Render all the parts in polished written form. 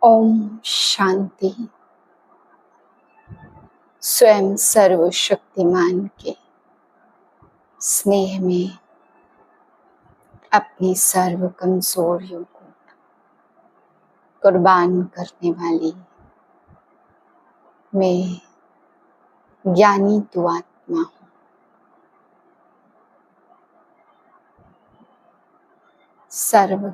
ओम शांति। स्वयं सर्वशक्तिमान के स्नेह में अपनी सर्व कमजोरियों को कुर्बान करने वाली मैं ज्ञानी तू आत्मा हूँ। सर्व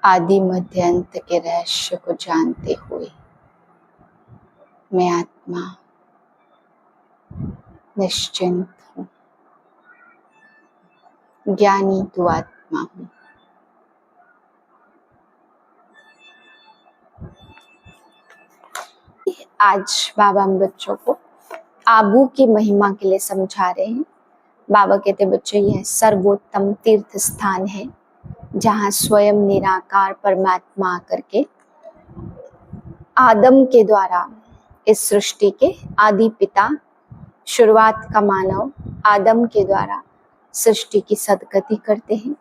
आदि मध्य अंत के रहस्य को जानते हुए मैं आत्मा निश्चिंत हूँ। ज्ञानी तू आत्मा हूँ। आज बाबा हम बच्चों को आबू की महिमा के लिए समझा रहे हैं। बाबा कहते बच्चों यह सर्वोत्तम तीर्थ स्थान है जहाँ स्वयं निराकार परमात्मा आकर के आदम के द्वारा इस सृष्टि के आदि पिता शुरुआत का मानव आदम के द्वारा सृष्टि की सदगति करते हैं।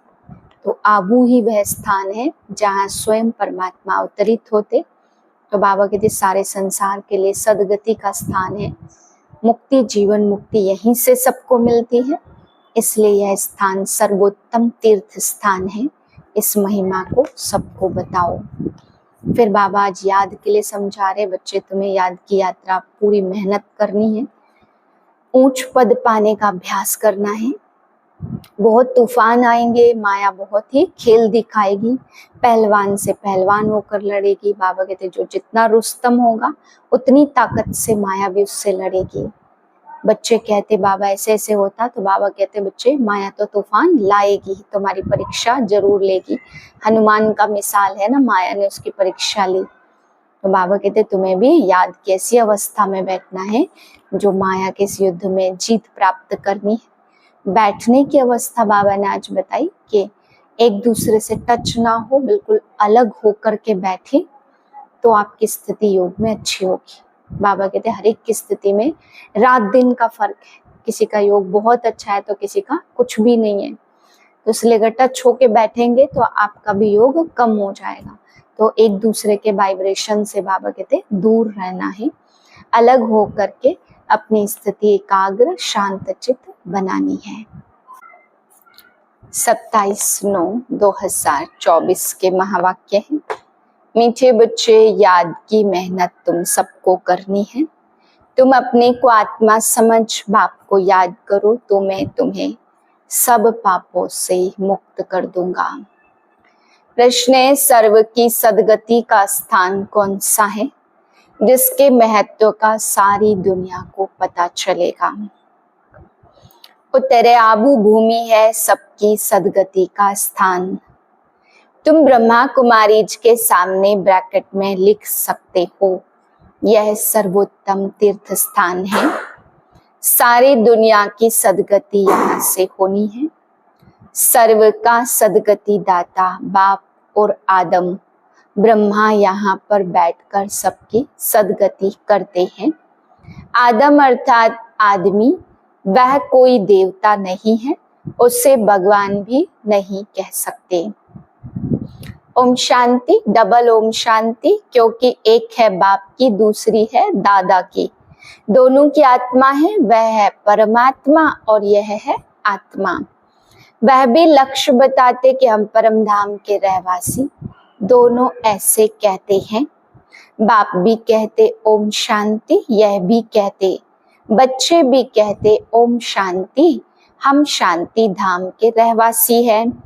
तो आबू ही वह स्थान है जहाँ स्वयं परमात्मा अवतरित होते। तो बाबा कहते सारे संसार के लिए सदगति का स्थान है। मुक्ति जीवन मुक्ति यहीं से सबको मिलती है, इसलिए यह स्थान सर्वोत्तम तीर्थ स्थान है। इस महिमा को सबको बताओ। फिर बाबा आज याद के लिए समझा रहे बच्चे तुम्हें याद की यात्रा पूरी मेहनत करनी है, ऊंच पद पाने का अभ्यास करना है। बहुत तूफान आएंगे, माया बहुत ही खेल दिखाएगी, पहलवान से पहलवान होकर लड़ेगी। बाबा कहते जो जितना रुस्तम होगा उतनी ताकत से माया भी उससे लड़ेगी। बच्चे कहते बाबा ऐसे ऐसे होता, तो बाबा कहते बच्चे माया तो तूफान लाएगी, तुम्हारी परीक्षा जरूर लेगी। हनुमान का मिसाल है ना, माया ने उसकी परीक्षा ली। तो बाबा कहते तुम्हें भी याद की ऐसी अवस्था में बैठना है जो माया के इस युद्ध में जीत प्राप्त करनी है। बैठने की अवस्था बाबा ने आज बताई कि एक दूसरे से टच ना हो, बिल्कुल अलग होकर के बैठे तो आपकी स्थिति योग में अच्छी होगी। बाबा कहते हर एक की स्थिति में रात दिन का फर्क है, किसी का योग बहुत अच्छा है तो किसी का कुछ भी नहीं है। तो इसलिए अगर टच होके बैठेंगे तो आपका भी योग कम हो जाएगा। तो एक दूसरे के वाइब्रेशन से बाबा कहते दूर रहना है, अलग हो करके अपनी स्थिति एकाग्र शांत चित्त बनानी है। 27/9/2024 के महावाक्य हैं। मीठे बच्चे याद की मेहनत तुम सबको करनी है। तुम अपने को आत्मा समझ बाप को याद करो तो मैं तुम्हें सब पापों से मुक्त कर दूंगा। प्रश्न है सर्व की सदगति का स्थान कौन सा है जिसके महत्व का सारी दुनिया को पता चलेगा। उत्तर आबू भूमि है सबकी सदगति का स्थान। तुम ब्रह्मा कुमारीज के सामने ब्रैकेट में लिख सकते हो यह सर्वोत्तम तीर्थ स्थान है। सारी दुनिया की सदगति यहाँ से होनी है। सर्व का सदगति दाता बाप और आदम ब्रह्मा यहाँ पर बैठकर सबकी सदगति करते हैं। आदम अर्थात आदमी, वह कोई देवता नहीं है, उसे भगवान भी नहीं कह सकते। ओम शांति, डबल ओम शांति, क्योंकि एक है बाप की दूसरी है दादा की, दोनों की आत्मा है, वह है परमात्मा और यह है आत्मा। वह भी लक्ष्य बताते कि हम परम धाम के रहवासी, दोनों ऐसे कहते हैं। बाप भी कहते ओम शांति, यह भी कहते, बच्चे भी कहते ओम शांति, हम शांति धाम के रहवासी हैं।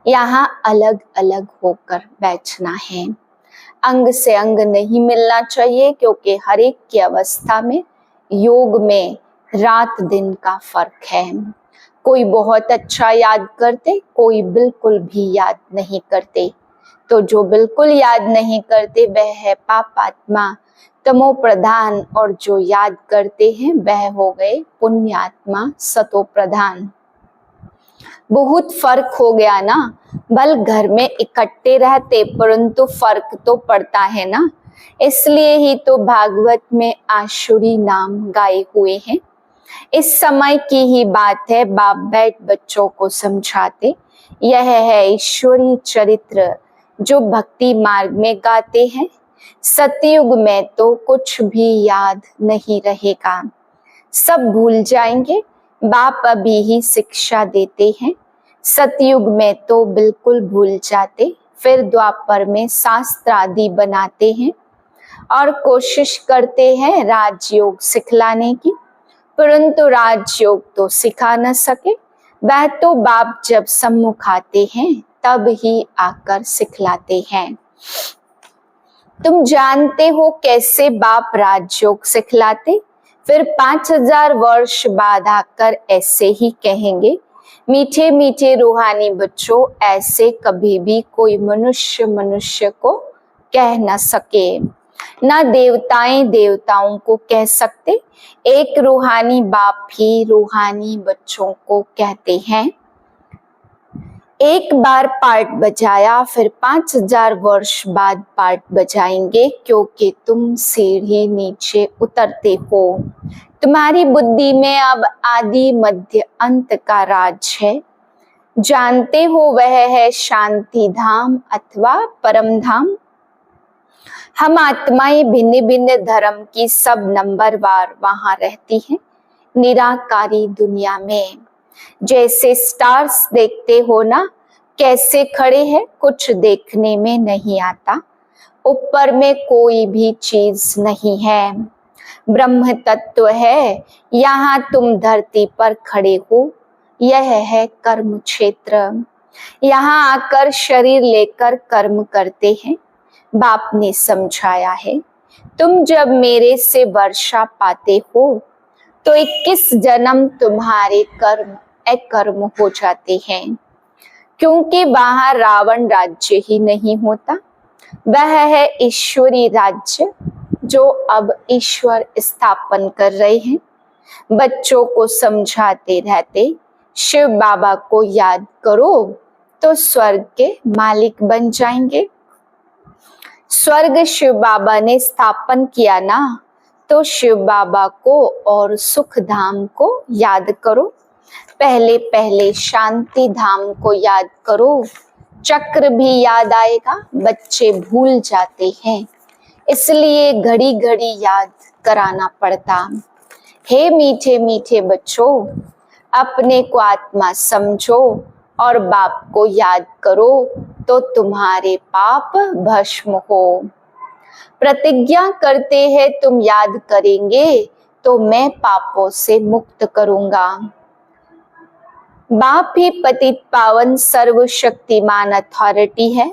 यहाँ अलग अलग होकर बैठना है, अंग से अंग नहीं मिलना चाहिए, क्योंकि हर एक की अवस्था में योग में रात दिन का फर्क है। कोई बहुत अच्छा याद करते, कोई बिल्कुल भी याद नहीं करते। तो जो बिल्कुल याद नहीं करते वह है पापात्मा तमो प्रधान, और जो याद करते हैं वह हो गए पुण्यात्मा सतो प्रधान। बहुत फर्क हो गया ना, भल घर में इकट्ठे रहते परंतु फर्क तो पड़ता है ना। इसलिए ही तो भागवत में आशुरी नाम गाए हुए हैं। इस समय की ही बात है, बाप बैठ बच्चों को समझाते, यह है ईश्वरी चरित्र जो भक्ति मार्ग में गाते हैं, सतयुग में तो कुछ भी याद नहीं रहेगा, सब भूल जाएंगे। बाप अभी ही शिक्षा देते हैं, सतयुग में तो बिल्कुल भूल जाते, फिर द्वापर में शास्त्र आदि बनाते हैं और कोशिश करते हैं राजयोग सिखलाने की, परंतु राजयोग तो सिखा न सके। वह तो बाप जब सम्मुख आते हैं तब ही आकर सिखलाते हैं। तुम जानते हो कैसे बाप राजयोग सिखलाते, फिर 5000 वर्ष बाद आकर ऐसे ही कहेंगे, मीठे मीठे रूहानी बच्चों, ऐसे कभी भी कोई मनुष्य को कह न सके, ना देवताएं देवताओं को कह सकते। एक रूहानी बाप ही रूहानी बच्चों को कहते हैं। एक बार पार्ट बजाया, फिर 5000 वर्ष बाद पार्ट बजाएंगे, क्योंकि तुम सीढ़ी नीचे उतरते हो। तुम्हारी बुद्धि में अब आदि मध्य अंत का राज है। जानते हो वह है शांति धाम अथवा परम धाम। हम आत्माएं भिन्न भिन्न धर्म की सब नंबरवार वहां रहती हैं, निराकारी दुनिया में। जैसे स्टार्स देखते हो ना, कैसे खड़े हैं, कुछ देखने में नहीं आता, ऊपर में कोई भी चीज नहीं है, ब्रह्म तत्व है। यहाँ तुम धरती पर खड़े हो, यह है कर्म क्षेत्र। यहाँ आकर शरीर लेकर कर्म करते हैं। बाप ने समझाया है, तुम जब मेरे से वर्षा पाते हो तो 21 जन्म तुम्हारे कर्म अकर्म हो जाते हैं, क्योंकि वहां रावण राज्य ही नहीं होता। वह है ईश्वरी राज्य जो अब ईश्वर स्थापन कर रहे हैं। बच्चों को समझाते रहते, शिव बाबा को याद करो तो स्वर्ग के मालिक बन जाएंगे। स्वर्ग शिव बाबा ने स्थापन किया ना, तो शिव बाबा को और सुख धाम को याद करो। पहले पहले शांति धाम को याद करो, चक्र भी याद आएगा। बच्चे भूल जाते हैं, इसलिए घड़ी घड़ी याद कराना पड़ता। हे मीठे मीठे बच्चों, अपने को आत्मा समझो और बाप को याद करो तो तुम्हारे पाप भस्म हो। प्रतिज्ञा करते हैं तुम याद करेंगे तो मैं पापों से मुक्त करूंगा। बाप ही पतित पावन सर्वशक्तिमान अथॉरिटी है,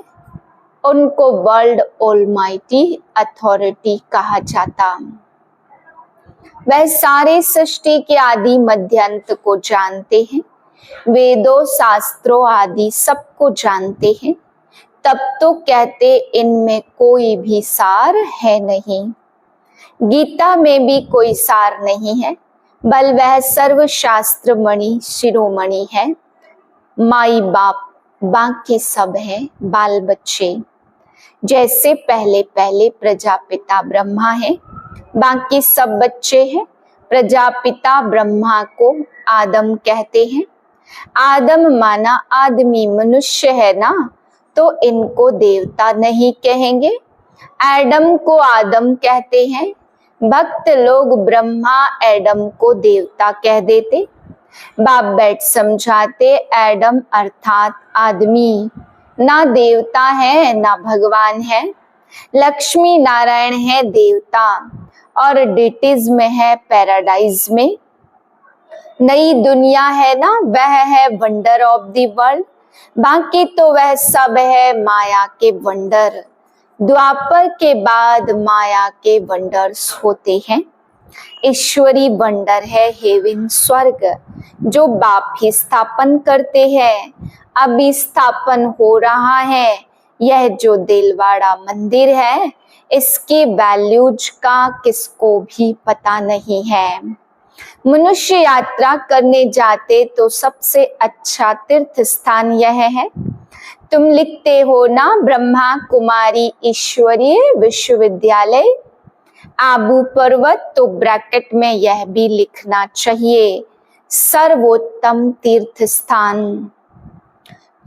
उनको वर्ल्ड ऑलमाइटी अथॉरिटी कहा जाता। वह सारे सृष्टि के आदि मध्यांत को जानते हैं, वेदों शास्त्रों आदि सबको जानते हैं, तब तो कहते इनमें कोई भी सार है नहीं। गीता में भी कोई सार नहीं है, बल वह सर्वशास्त्र मणि शिरोमणि है। माई बाप बाकी सब हैं बाल बच्चे। जैसे पहले पहले प्रजापिता ब्रह्मा है, बाकी सब बच्चे हैं। प्रजापिता ब्रह्मा को आदम कहते हैं। आदम माना आदमी मनुष्य है ना, तो इनको देवता नहीं कहेंगे। एडम को आदम कहते हैं। भक्त लोग ब्रह्मा एडम को देवता कह देते। बाप बैठ समझाते, एडम अर्थात आदमी ना देवता है ना भगवान है। लक्ष्मी नारायण है देवता और डिटीज में है पैराडाइज में। नई दुनिया है ना, वह है वंडर ऑफ द वर्ल्ड। बाकी तो वह सब है माया के वंडर। द्वापर के बाद माया के वंडर्स होते हैं। ईश्वरी वंडर है हेवन स्वर्ग, जो बाप ही स्थापन करते हैं। अभी स्थापन हो रहा है। यह जो दिलवाड़ा मंदिर है, इसकी वैल्यूज का किसको भी पता नहीं है। मनुष्य यात्रा करने जाते तो सबसे अच्छा तीर्थ स्थान यह है। तुम लिखते हो ना, ब्रह्मा कुमारी ईश्वरीय विश्वविद्यालय आबू पर्वत, तो ब्रैकेट में यह भी लिखना चाहिए, सर्वोत्तम तीर्थ स्थान।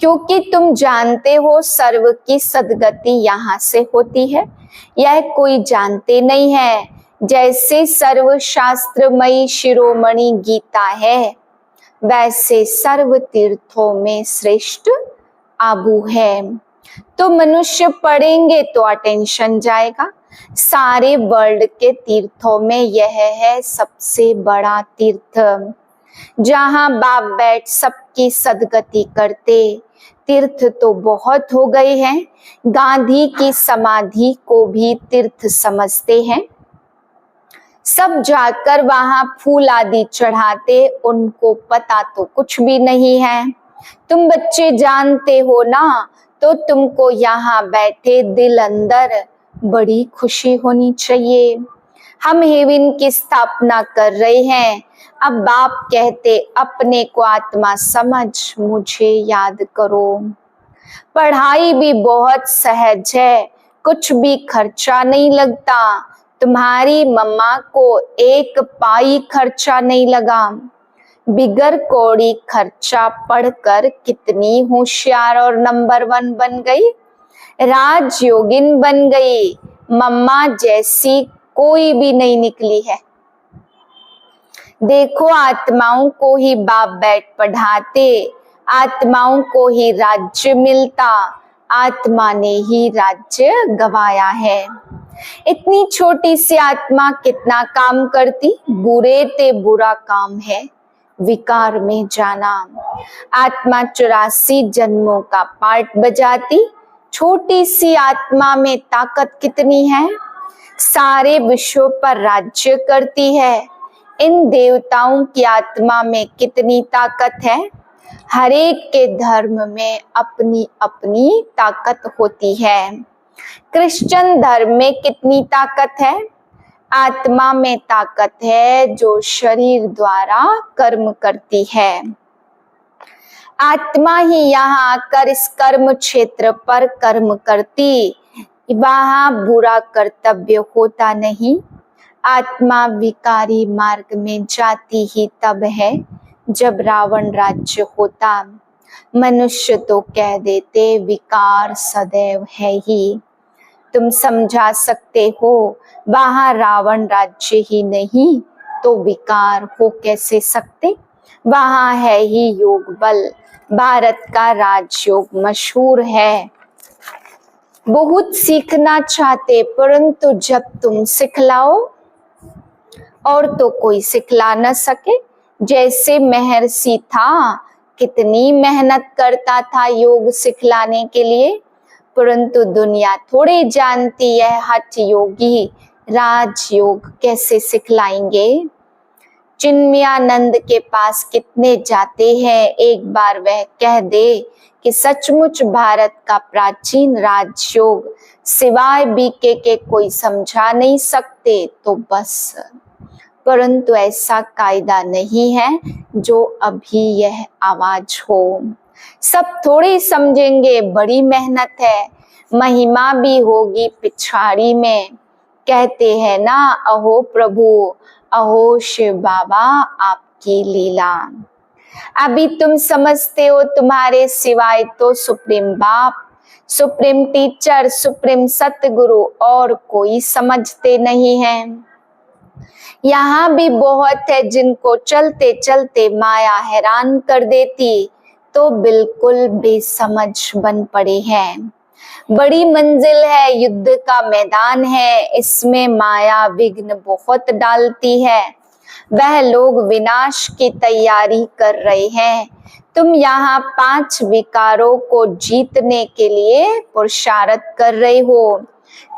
क्योंकि तुम जानते हो सर्व की सद्गति यहाँ से होती है, यह कोई जानते नहीं है। जैसे सर्व शास्त्रमयी शिरोमणि गीता है, वैसे सर्व तीर्थों में श्रेष्ठ आबू है। तो मनुष्य पढ़ेंगे तो अटेंशन जाएगा। सारे वर्ल्ड के तीर्थों में यह है सबसे बड़ा तीर्थ, जहां बाप बैठ सबकी सद्गति करते। तीर्थ तो बहुत हो गए हैं, गांधी की समाधि को भी तीर्थ समझते हैं। सब जाकर वहां फूल आदि चढ़ाते, उनको पता तो कुछ भी नहीं है। तुम बच्चे जानते हो ना, तो तुमको यहाँ बैठे दिल अंदर बड़ी खुशी होनी चाहिए। हम हेवन की स्थापना कर रहे हैं। अब बाप कहते अपने को आत्मा समझ मुझे याद करो। पढ़ाई भी बहुत सहज है, कुछ भी खर्चा नहीं लगता। तुम्हारी मम्मा को एक पाई खर्चा नहीं लगा। बिगर कौड़ी खर्चा पढ़कर कितनी होशियार और नंबर 1 बन गई, राजयोगिन बन गई। मम्मा जैसी कोई भी नहीं निकली है। देखो, आत्माओं को ही बाप बैठ पढ़ाते, आत्माओं को ही राज्य मिलता। आत्मा ने ही राज्य गवाया है। इतनी छोटी सी आत्मा कितना काम करती। बुरे ते बुरा काम है विकार में जाना। आत्मा 84 जन्मों का पार्ट बजाती। छोटी सी आत्मा में ताकत कितनी है, सारे विश्व पर राज्य करती है। इन देवताओं की आत्मा में कितनी ताकत है। हर एक के धर्म में अपनी अपनी ताकत होती है। क्रिश्चियन धर्म में कितनी ताकत है, आत्मा में ताकत है जो शरीर द्वारा कर्म करती है। आत्मा ही यहाँ आकर इस कर्म क्षेत्र पर कर्म करती, वहां बुरा कर्तव्य होता नहीं। आत्मा विकारी मार्ग में जाती ही तब है जब रावण राज्य होता। मनुष्य तो कह देते विकार सदैव है ही। तुम समझा सकते हो, वहां रावण राज्य ही नहीं तो विकार हो कैसे सकते। वहां है ही योग बल। भारत का राजयोग मशहूर है। बहुत सीखना चाहते, परंतु जब तुम सिखलाओ और तो कोई सिखला न सके। जैसे महर्षि था, कितनी मेहनत करता था योग सिखलाने के लिए, परंतु दुनिया थोड़ी जानती है हठ योगी राजयोग कैसे सिखलाएंगे। चिन्मयानंद के पास कितने जाते हैं, एक बार वह कह दे कि सचमुच भारत का प्राचीन राजयोग सिवाय बीके के कोई समझा नहीं सकते तो बस। परंतु ऐसा कायदा नहीं है जो अभी यह आवाज हो। सब थोड़ी समझेंगे, बड़ी मेहनत है, महिमा भी होगी पिछाड़ी में। कहते हैं ना, अहो प्रभु, अहो शिव बाबा आपकी लीला। अभी तुम समझते हो तुम्हारे सिवाय तो सुप्रीम बाप, सुप्रीम टीचर, सुप्रीम सतगुरु और कोई समझते नहीं है। यहाँ भी बहुत है जिनको चलते चलते माया हैरान कर देती, तो बिल्कुल बेसमझ बन पड़े हैं। बड़ी मंजिल है, युद्ध का मैदान है, इसमें माया विघ्न बहुत डालती है। वह लोग विनाश की तैयारी कर रहे हैं। तुम यहाँ 5 विकारों को जीतने के लिए पुरुषार्थ कर रहे हो।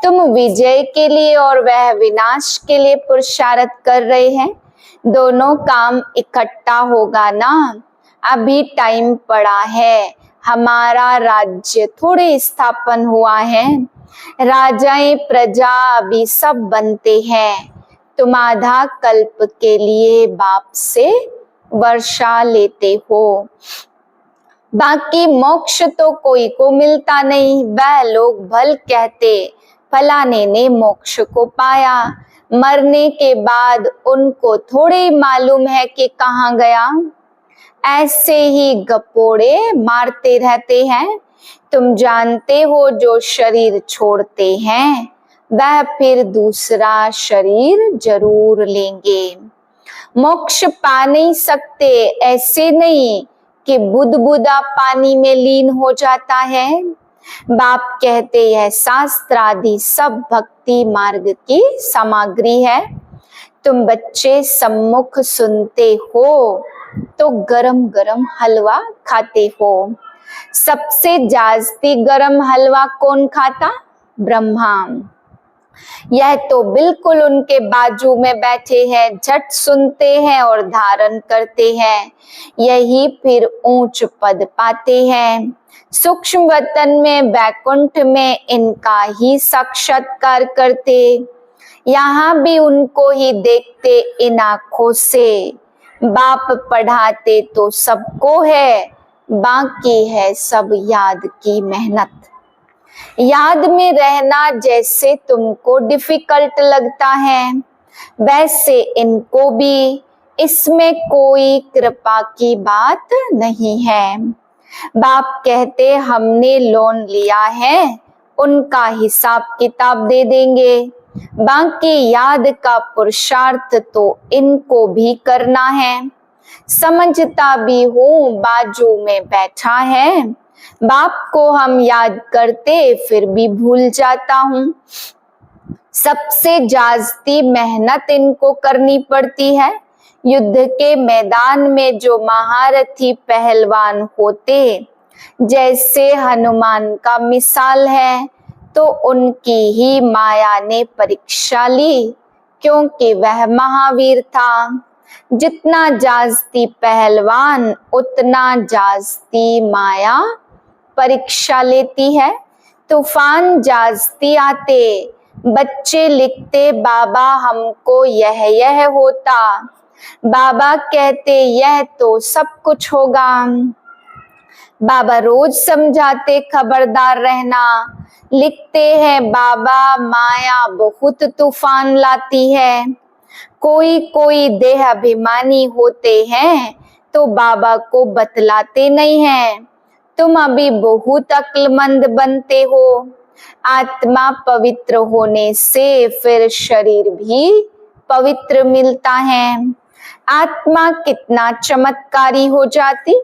तुम विजय के लिए और वह विनाश के लिए पुरुषार्थ कर रहे हैं। दोनों काम इकट्ठा होगा ना। अभी टाइम पड़ा है, हमारा राज्य थोड़े स्थापन हुआ है। राजाएं प्रजा अभी सब बनते हैं। तुम आधा कल्प के लिए बाप से वर्षा लेते हो, बाकी मोक्ष तो कोई को मिलता नहीं। वह लोग भल कहते फलाने ने मोक्ष को पाया, मरने के बाद उनको थोड़े मालूम है कि कहाँ गया। ऐसे ही गपोड़े मारते रहते हैं। तुम जानते हो जो शरीर छोड़ते हैं वह फिर दूसरा शरीर जरूर लेंगे। मोक्ष पा नहीं सकते ऐसे नहीं कि बुदबुदा पानी में लीन हो जाता है। बाप कहते हैं शास्त्र आदि सब भक्ति मार्ग की सामग्री है। तुम बच्चे सम्मुख सुनते हो तो गरम गरम हलवा खाते हो। सबसे जास्ती गरम हलवा कौन खाता? ब्रह्मा। यह तो बिल्कुल उनके बाजू में बैठे हैं, झट सुनते हैं और धारण करते हैं। यही फिर ऊंच पद पाते हैं। सूक्ष्म वतन में वैकुंठ में इनका ही साक्षात्कार करते। यहाँ भी उनको ही देखते इन आँखों से। बाप पढ़ाते तो सबको है, बाकी है सब याद की मेहनत। याद में रहना जैसे तुमको डिफिकल्ट लगता है वैसे इनको भी। इसमें कोई कृपा की बात नहीं है। बाप कहते हमने लोन लिया है, उनका हिसाब किताब दे देंगे। बाकी याद का पुरुषार्थ तो इनको भी करना है। समझता भी हूँ बाजू में बैठा है। बाप को हम याद करते फिर भी भूल जाता हूँ। सबसे जास्ती मेहनत इनको करनी पड़ती है। युद्ध के मैदान में जो महारथी पहलवान होते जैसे हनुमान का मिसाल है, तो उनकी ही माया ने परीक्षा ली, क्योंकि वह महावीर था। जितना जास्ती पहलवान उतना जास्ती माया परीक्षा लेती है। तूफान जास्ती आते, बच्चे लिखते बाबा हमको यह होता। बाबा कहते यह तो सब कुछ होगा। बाबा रोज समझाते खबरदार रहना। लिखते हैं बाबा माया बहुत तूफान लाती है। कोई कोई देह अभिमानी होते हैं तो बाबा को बतलाते नहीं हैं। तुम अभी बहुत अक्लमंद बनते हो। आत्मा पवित्र होने से फिर शरीर भी पवित्र मिलता है। आत्मा कितना चमत्कारी हो जाती।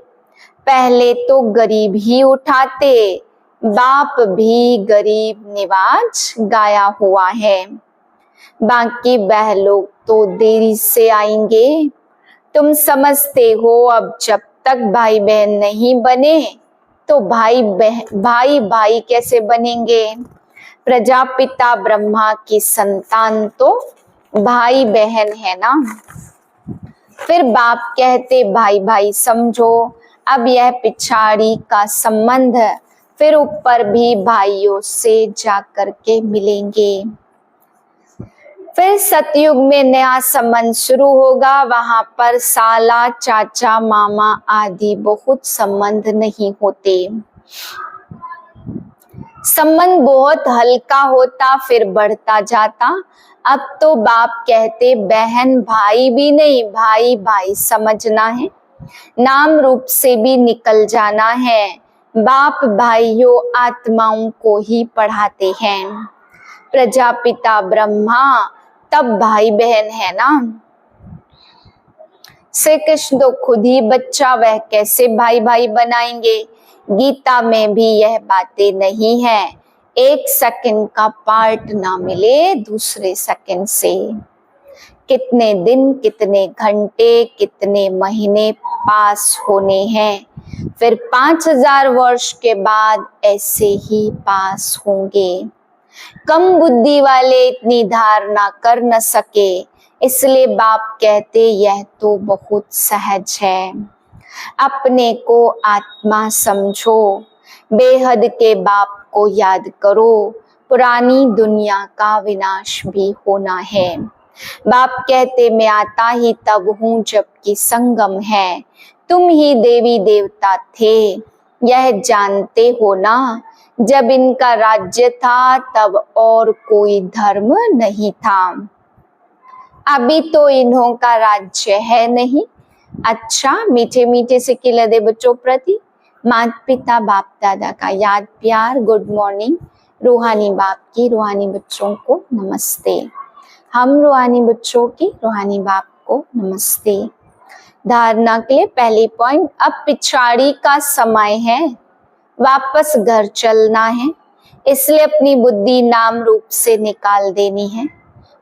पहले तो गरीब ही उठाते, बाप भी गरीब निवाज गाया हुआ है। बाकी वह लोग तो देरी से आएंगे। तुम समझते हो अब जब तक भाई बहन नहीं बने तो भाई कैसे बनेंगे। प्रजापिता ब्रह्मा की संतान तो भाई बहन है ना। फिर बाप कहते भाई भाई समझो। अब यह पिछाड़ी का संबंध फिर ऊपर भी भाइयों से जाकर के मिलेंगे। फिर सतयुग में नया संबंध शुरू होगा। वहां पर साला चाचा मामा आदि बहुत संबंध नहीं होते। संबंध बहुत हल्का होता फिर बढ़ता जाता। अब तो बाप कहते बहन भाई भी नहीं, भाई भाई समझना है, नाम रूप से भी निकल जाना है। बाप भाइयों आत्माओं को ही पढ़ाते हैं। प्रजापिता ब्रह्मा तब भाई बहन है ना। श्री कृष्ण तो खुद ही बच्चा, वह कैसे भाई भाई बनाएंगे। गीता में भी यह बातें नहीं है। एक सेकंड का पार्ट ना मिले दूसरे सेकंड से। कितने दिन, कितने घंटे, कितने महीने पास होने हैं, फिर 5000 वर्ष के बाद ऐसे ही पास होंगे। कम बुद्धि वाले इतनी धारणा कर न सके, इसलिए बाप कहते यह तो बहुत सहज है। अपने को आत्मा समझो, बेहद के बाप को याद करो। पुरानी दुनिया का विनाश भी होना है। बाप कहते मैं आता ही तब हूँ जबकि संगम है। तुम ही देवी देवता थे, यह जानते हो ना। जब इनका राज्य था तब और कोई धर्म नहीं था। अभी तो इन्हों का राज्य है नहीं। अच्छा मीठे मीठे से खिलदे बच्चों प्रति माता पिता बाप दादा का याद प्यार गुड मॉर्निंग। रूहानी बाप की रूहानी बच्चों को नमस्ते। हम रूहानी बच्चों की रूहानी बाप को नमस्ते। धारणा के लिए पहली पॉइंट, अब पिछाड़ी का समय है, वापस घर चलना है, इसलिए अपनी बुद्धि नाम रूप से निकाल देनी है।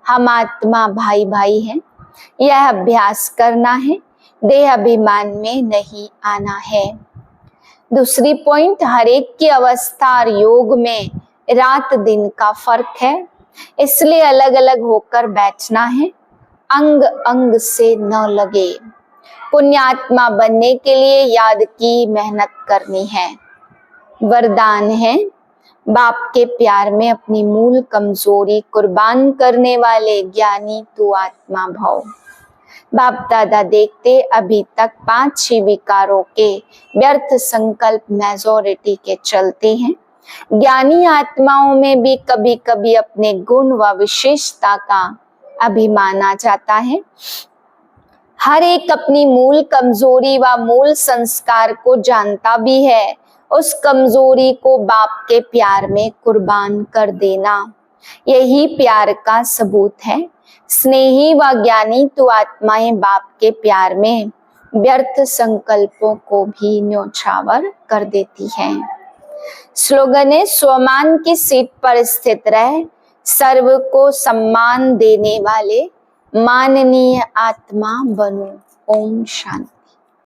हम आत्मा भाई भाई हैं, यह अभ्यास करना है, देह अभिमान में नहीं आना है। दूसरी पॉइंट, हर एक की अवस्था और योग में रात दिन का फर्क है, इसलिए अलग अलग होकर बैठना है, अंग अंग से न लगे। पुण्यात्मा बनने के लिए याद की मेहनत करनी है। वरदान है, बाप के प्यार में अपनी मूल कमजोरी कुर्बान करने वाले ज्ञानी तू आत्मा भव। बाप दादा देखते अभी तक 5 ही विकारों के व्यर्थ संकल्प मेजॉरिटी के चलते हैं। ज्ञानी आत्माओं में भी कभी कभी अपने गुण व विशेषता का अभिमान आ जाता है। हर एक अपनी मूल कमजोरी व मूल संस्कार को जानता भी है। उस कमजोरी को बाप के प्यार में कुर्बान कर देना, यही प्यार का सबूत है। स्नेही व ज्ञानी तो आत्माएं बाप के प्यार में व्यर्थ संकल्पों को भी न्योछावर कर देती हैं। स्लोगन है, स्वमान की सीट पर स्थित रह, सर्व को सम्मान देने वाले माननीय आत्मा बनो। ओम शांति।